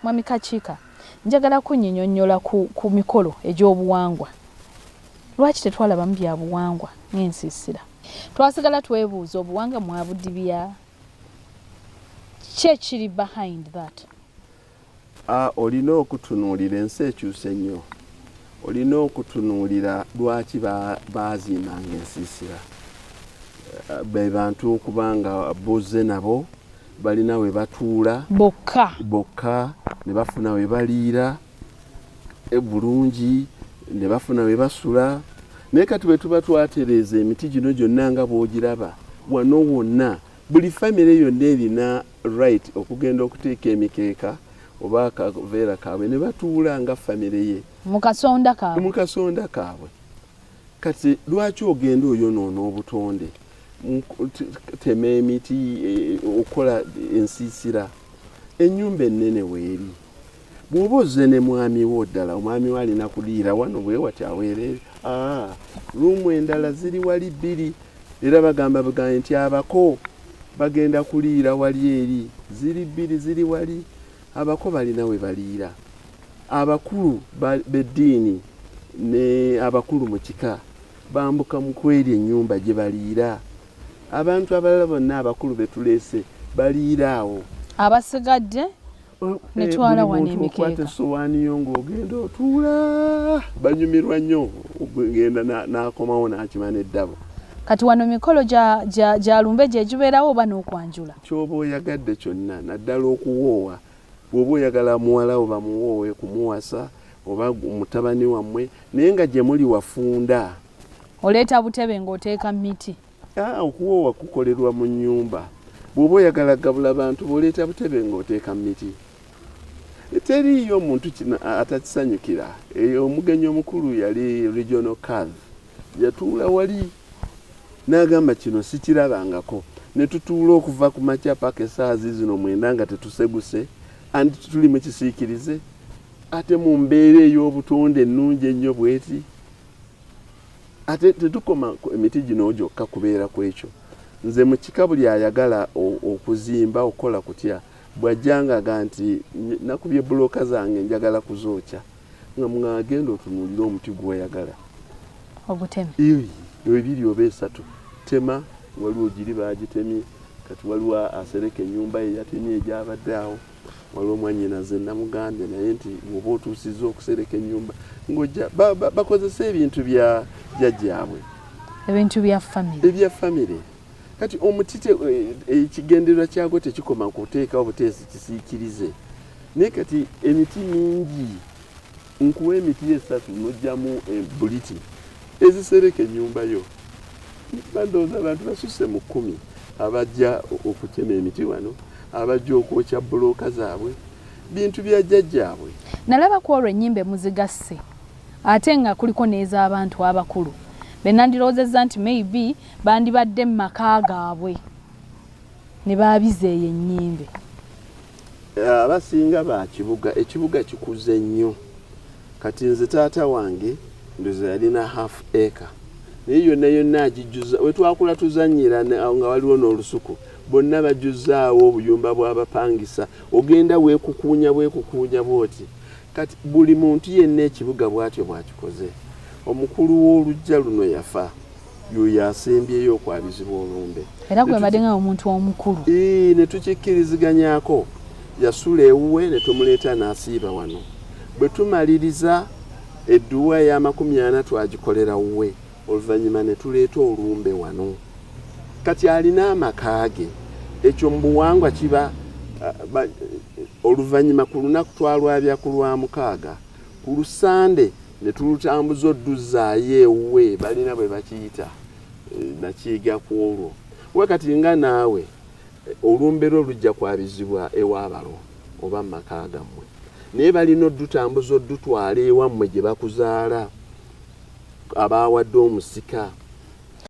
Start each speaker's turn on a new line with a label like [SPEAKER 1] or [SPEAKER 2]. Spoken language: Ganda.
[SPEAKER 1] Mwami Kakiika njagala kunnyonnyola ku mikolo egy'obuwangwa. Lwaki tetwalabamu bya buwangwa ng'ensiisira? Twasigala twebuuza obuwangwa mwabudibya. Ki ekiri behind that?
[SPEAKER 2] Olina okutunuulira ensi ekyuse nnyo. Olina okutunuulira lwaki baazimbanga ensiisira. Be bantu kubanga bozze nabo balina we batuula bokka ne bafuna we baliira bulungi ne bafuna we basula. Naye kati bwe tuba twatereeza emiti gino gyonna nga bw'ogiraba wano wonna buli famire yonna erina right okugenda okuteeka emikeeka oba akaveera kaabwe ne batuula nga famire ye
[SPEAKER 1] mu kasonda
[SPEAKER 2] kaabwe. Kati lwaki ogenda oyonoona obutonde tema emiti okola ensiisira? Ennyumba ennene weeri bw'oba ozze ne mwami wo ddala, omwami we alina kuliira wano bwe wati aweerere ruumu endala ziri wali bbiri era bagamba nti abako bagenda kuliira wali eri, ziri bbiri ziri wali. Abako balina we baliira, abakulu b'eddiini ne abakulu mu kika bambuka mu kweri ennyumba gye baliira. Abantu abalala bonna abakulu betuleese baliira awo.
[SPEAKER 1] Abasigadde netwala wano emikeeka.
[SPEAKER 2] Okwata essowaani yo ng'ogenda otuula, banyumirwa nnyo ogenda n'akomawo n'akima n'eddabo.
[SPEAKER 1] Kati wano mikolo gya lumbe gye gibeerawo oba n'okwanjula?
[SPEAKER 2] Ky'oba oyagadde kyonna naddala okuwoowa. Bw'oba oyagala muwala oba muwoowe kumuwasa oba mutabani wammwe naye nga gye muli wafunda.
[SPEAKER 1] Oleeta butebe ng'oteeka miti?
[SPEAKER 2] Okuwoowa kukolerwa mu nnyumba. Bw'oba oyagala gabula bantu bw'oleeta butebe ng'oteeka miti. Teriiyo omuntu atakisanyukira. Omugenyi omukulu yali regional cadre yatuula wali n'agamba kino sikirabangako. Ne tutuula okuva ku makya paka essaawa zino 9 nga tetuseguse anti tuli mu kisiikirize ate mu mbeera ey'obutonde ennungi ennyo bweti. Ate tetukoma emiti gino gyokka kubeera ku ekyo. Nze mu kika buli ayagala okuzimba okola kutya bw'ajjangaga nti nakubye bulooka zange njagala kuzookya nga mwagenda otunuulira omuti gw'oyagala
[SPEAKER 1] ogutema
[SPEAKER 2] ebiri oba esatu tema. Waliwo giri baagitemye, kati waliwo asereka ennyumba ye yatemye egyabadde awo. Waliwo mwannyinaze namugambye naye nti bw'oba otuusizza okusereka ennyumba ng'ojja bakozesa ebintu bya jjajjaabwe,
[SPEAKER 1] ebintu bya famire.
[SPEAKER 2] Kati omuti ekigendererwa kyagwo tekikoma kuteekawo buteesi kisiikirize. Naye kati emiti mingi nkuwa emiti 3 n'ojjamu buliti ezisereka ennyumba yo. Bandooza abantu basusse mu 10 abajja okutema emiti wano, abajja okwokya bulooka zaabwe, bintu bya jjajjaabwe.
[SPEAKER 1] Nalaba ku olwo ennyimba muzigasse ate nga kuliko n'ez'abantu abakulu be nandiroozezza nti maybe bandibadde mu maka gaabwe ne baabizeeyo ennyimbe.
[SPEAKER 2] Abasinga ba kibuga, ekibuga kikuze nnyo. Kati nze taata wange ndoza yalina half acre. Naye yonna agijjuza we twakula tuzannyira nga waliwo n'olusuku bonna bajjuzzaawo obuyumba bw'abapangisa. Ogenda weekukuunya bw'oti. Kati buli muntu yenna ekibuga bw'atyo bw'akikoze. Omukulu w'oluggya luno yafa, y'oyo asembyeyo okwabizibwa olumbe.
[SPEAKER 1] Era gwe mbadde nga omuntu omukulu.
[SPEAKER 2] Ne tukikkiriziganyaako. Yasula ewuwe ne tumuleeta n'asiiba wano. Bwe tumaliriza edduwa ya 40 twagikolera wuwe. Oluvannyuma ne tuleeta olumbe wano. Kati alina amaka ge. Ekyo mu buwangwa kiba oluvannyuma ku lunaku twalwabya ku Lwamukaaga, ku Lusande ne tulutambuza odduzaayo ewuwe, balina bwe bakiyita nakiyiga ku olwo. We kati nga naawe olumbe lwo lujja kwabizibwa ewaabalo oba mu maka gammwe. Naye balina oddutambuza oddutwala ewammwe gye bakuzaala abaawadde omusika